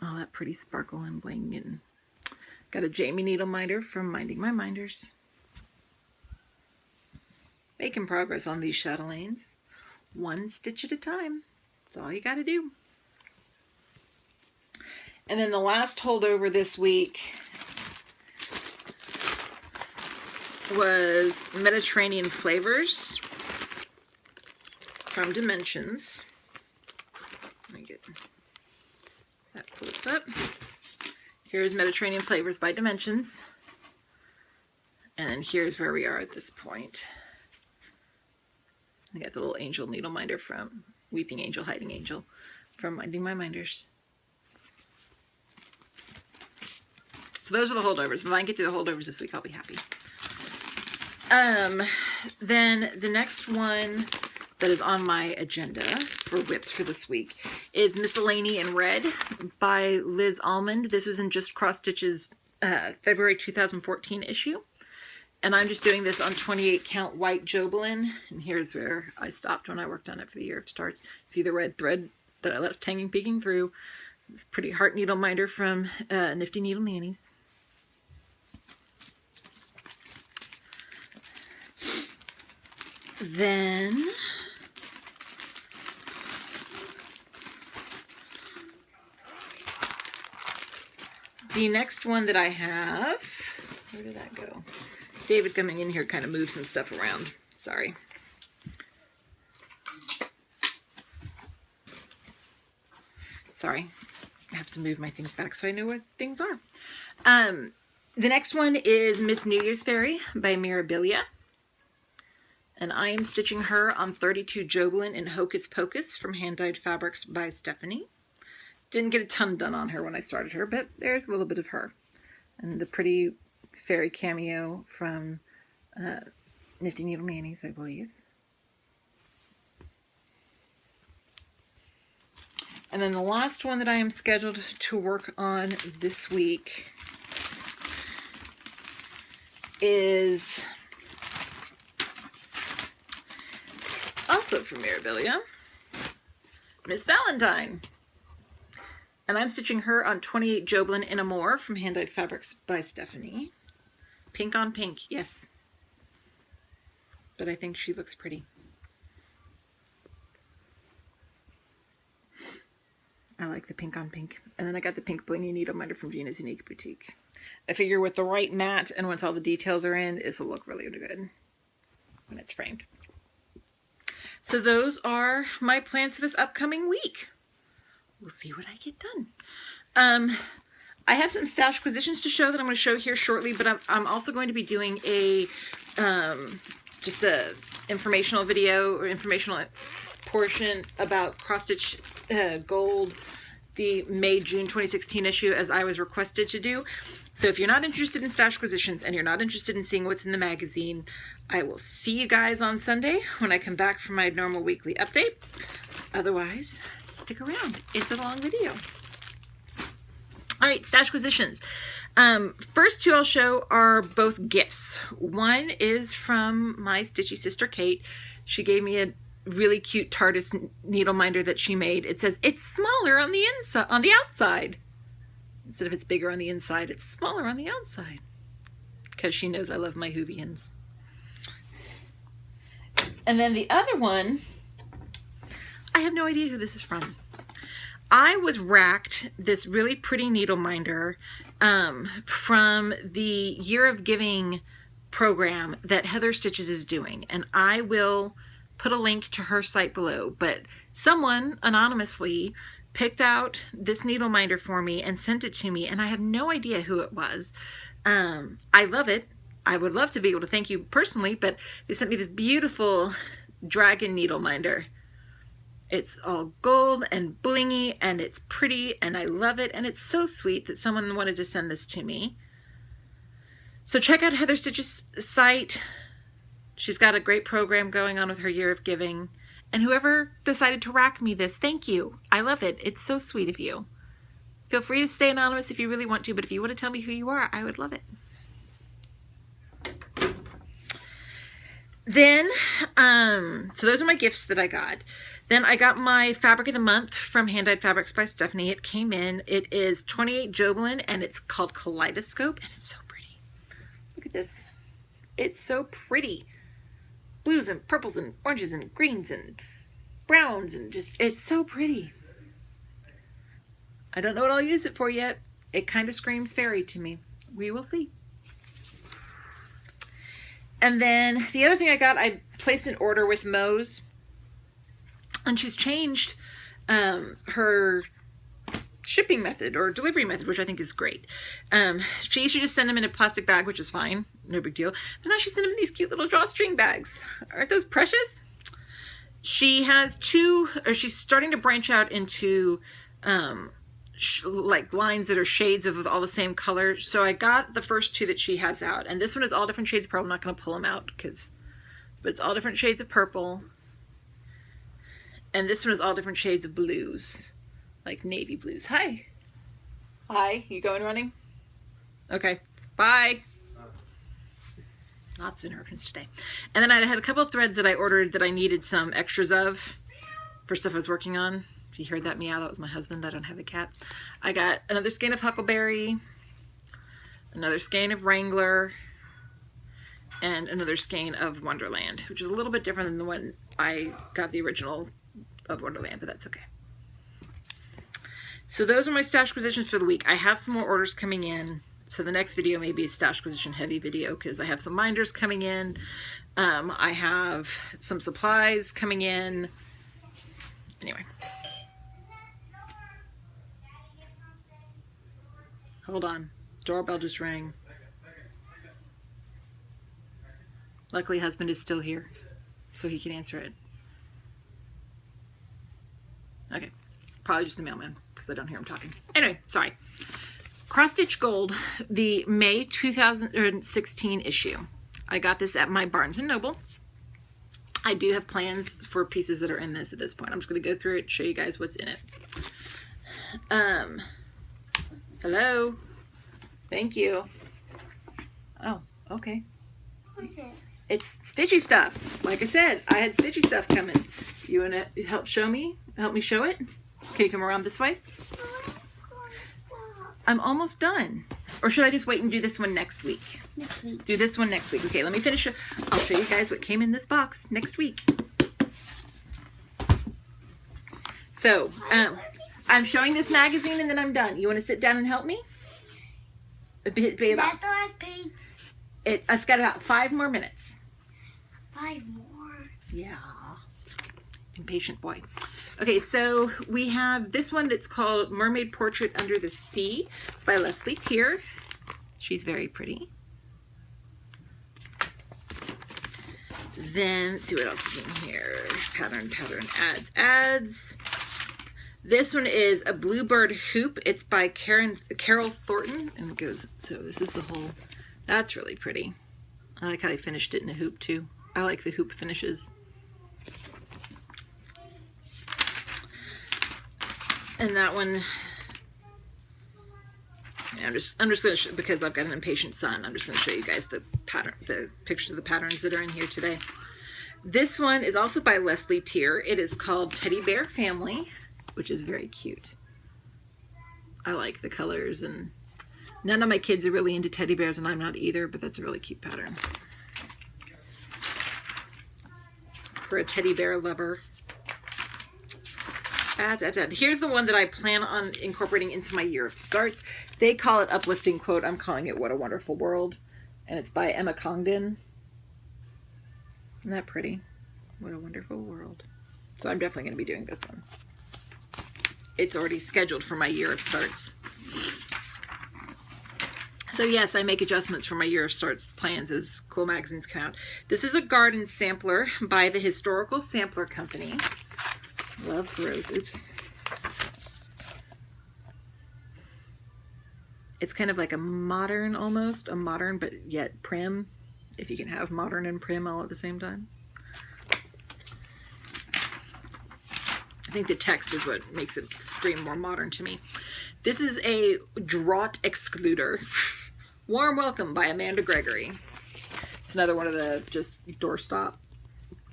All that pretty sparkle and bling. And got a Jamie needle minder from Minding My Minders. Making progress on these chatelaines. 1 stitch at a time. That's all you got to do. And then the last holdover this week was Mediterranean Flavors from Dimensions. Let me get that closed up. Here's Mediterranean Flavors by Dimensions. And here's where we are at this point. I got the little angel needle minder from Weeping Angel, Hiding Angel. from Minding My Minders. So those are the holdovers. If I can get through the holdovers this week, I'll be happy. Then the next one that is on my agenda for whips for this week is Miscellany in Red by Liz Almond. This was in Just Cross Stitch's February 2014 issue. And I'm just doing this on 28 count white Jobelin. And here's where I stopped when I worked on it for the year of starts. See the red thread that I left hanging, peeking through. This pretty heart needle minder from Nifty Needle Nannies. Then the next one that I have, where did that go? David coming in here kind of moved some stuff around. Sorry. Sorry. I have to move my things back so I know where things are. The next one is Miss New Year's Fairy by Mirabilia. And I am stitching her on 32 Jobelin in Hocus Pocus from Hand Dyed Fabrics by Stephanie. Didn't get a ton done on her when I started her, but there's a little bit of her. And the pretty fairy cameo from Nifty Needle Nannies, I believe. And then the last one that I am scheduled to work on this week is also from Mirabilia, Miss Valentine. And I'm stitching her on 28 Jobelin in Amore from Hand Dyed Fabrics by Stephanie. Pink on pink, yes. But I think she looks pretty. I like the pink on pink. And then I got the pink blingy needle minder from Gina's Unique Boutique. I figure with the right mat and once all the details are in, this will look really good when it's framed. So those are my plans for this upcoming week. We'll see what I get done. I have some stash acquisitions to show that I'm going to show here shortly, but I'm also going to be doing a just a informational video or informational portion about Cross Stitch Gold, the May-June 2016 issue, as I was requested to do. So if you're not interested in stash acquisitions and you're not interested in seeing what's in the magazine, I will see you guys on Sunday when I come back from my normal weekly update. Otherwise, stick around. It's a long video. All right, stash acquisitions. First two I'll show are both gifts. One is from my stitchy sister, Kate. She gave me a really cute TARDIS needle minder that she made. It says it's smaller on the inside, on the outside. Instead of it's bigger on the inside, it's smaller on the outside. Because she knows I love my Whovians. And then the other one, I have no idea who this is from. I was racked this really pretty needle minder from the Year of Giving program that Heather Stitches is doing. And I will put a link to her site below. But someone anonymously picked out this needle minder for me and sent it to me, and I have no idea who it was. I love it. I would love to be able to thank you personally, but they sent me this beautiful dragon needle minder. It's all gold and blingy, and it's pretty, and I love it, and it's so sweet that someone wanted to send this to me. So check out Heather Stitch's site. She's got a great program going on with her Year of Giving. And whoever decided to rack me this, thank you. I love it. It's so sweet of you. Feel free to stay anonymous if you really want to, but if you want to tell me who you are, I would love it. Then, so those are my gifts that I got. Then I got my Fabric of the Month from Hand Dyed Fabrics by Stephanie. It came in. It is 28 Jobelin, and it's called Kaleidoscope, and it's so pretty. Look at this. It's so pretty. Blues and purples and oranges and greens and browns and just, it's so pretty. I don't know what I'll use it for yet. It kind of screams fairy to me. We will see. And then the other thing I got, I placed an order with Moe's, and she's changed her shipping method or delivery method, which I think is great. She used to just send them in a plastic bag, which is fine, no big deal. But now she's sending them in these cute little drawstring bags. Aren't those precious? She has two, or she's starting to branch out into like lines that are shades of all the same color. So I got the first two that she has out, and this one is all different shades of purple. I'm not going to pull them out but it's all different shades of purple, and this one is all different shades of blues, like navy blues. Hi, you going running? Okay, bye. Lots of interruptions today. And then I had a couple of threads that I ordered that I needed some extras of for stuff I was working on. If you heard that meow, that was my husband. I don't have a cat. I got another skein of Huckleberry, another skein of Wrangler, and another skein of Wonderland, which is a little bit different than the one I got the original of Wonderland, but that's okay. So those are my stash acquisitions for the week. I have some more orders coming in. So the next video may be a stash acquisition heavy video because I have some binders coming in. I have some supplies coming in. Anyway. Hold on. Doorbell just rang. Luckily, husband is still here, so he can answer it. Okay. Probably just the mailman because I don't hear him talking. Anyway, sorry. Cross Stitch Gold, the May 2016 issue. I got this at my Barnes & Noble. I do have plans for pieces that are in this at this point. I'm just going to go through it, show you guys what's in it. Hello? Thank you. Oh, okay. What is it? It's stitchy stuff. Like I said, I had stitchy stuff coming. You want to help me show it? Can you come around this way? I'm almost done. Or should I just wait and do this one next week? Next week. Do this one next week. Okay, let me finish. I'll show you guys what came in this box next week. So, I'm showing this magazine and then I'm done. You want to sit down and help me? Is that the last page? It's got about 5 more minutes. 5 more? Yeah. Impatient boy. Okay, so we have this one that's called Mermaid Portrait Under the Sea. It's by Leslie Tier. She's very pretty. Then, let's see what else is in here. Pattern, ads. This one is a Bluebird Hoop. It's by Carol Thornton. And it goes, so this is the whole, that's really pretty. I like how they finished it in a hoop too. I like the hoop finishes. And that one, yeah, I'm just going to because I've got an impatient son, I'm just going to show you guys the pictures of the patterns that are in here today. This one is also by Leslie Tier. It is called Teddy Bear Family, which is very cute. I like the colors, and none of my kids are really into teddy bears, and I'm not either, but that's a really cute pattern for a teddy bear lover. Here's the one that I plan on incorporating into my Year of Starts. They call it Uplifting Quote. I'm calling it What a Wonderful World. And it's by Emma Congdon. Isn't that pretty? What a wonderful world. So I'm definitely going to be doing this one. It's already scheduled for my Year of Starts. So yes, I make adjustments for my Year of Starts plans as cool magazines come out. This is a garden sampler by the Historical Sampler Company. Love Rose. Oops. It's kind of like a modern almost, a modern but yet prim, if you can have modern and prim all at the same time. I think the text is what makes it scream more modern to me. This is a Draught Excluder. Warm Welcome by Amanda Gregory. It's another one of the just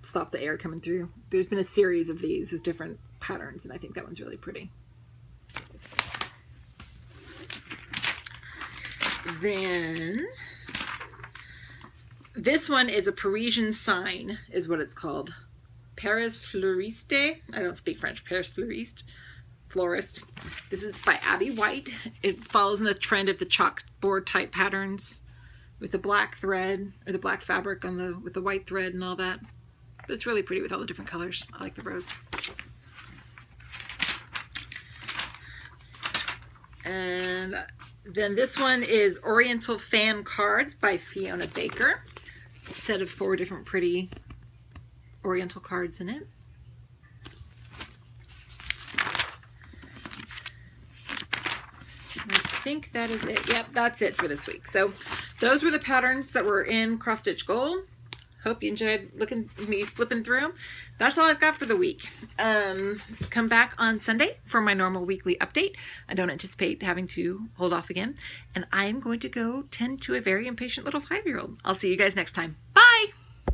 stop the air coming through. There's been a series of these with different patterns, and I think that one's really pretty. Then this one is a Parisian sign, is what it's called. Paris Fleuriste. I don't speak French. Paris Fleuriste. Florist. This is by Abby White. It follows in the trend of the chalkboard type patterns with the black thread or the black fabric on with the white thread and all that. But it's really pretty with all the different colors. I like the rose. And then this one is Oriental Fan Cards by Fiona Baker. A set of 4 different pretty Oriental cards in it. think that is it. Yep, that's it for this week. So those were the patterns that were in Cross Stitch Gold. Hope you enjoyed me flipping through them. That's all I've got for the week. Come back on Sunday for my normal weekly update. I don't anticipate having to hold off again. And I'm going to go tend to a very impatient little 5-year-old. I'll see you guys next time.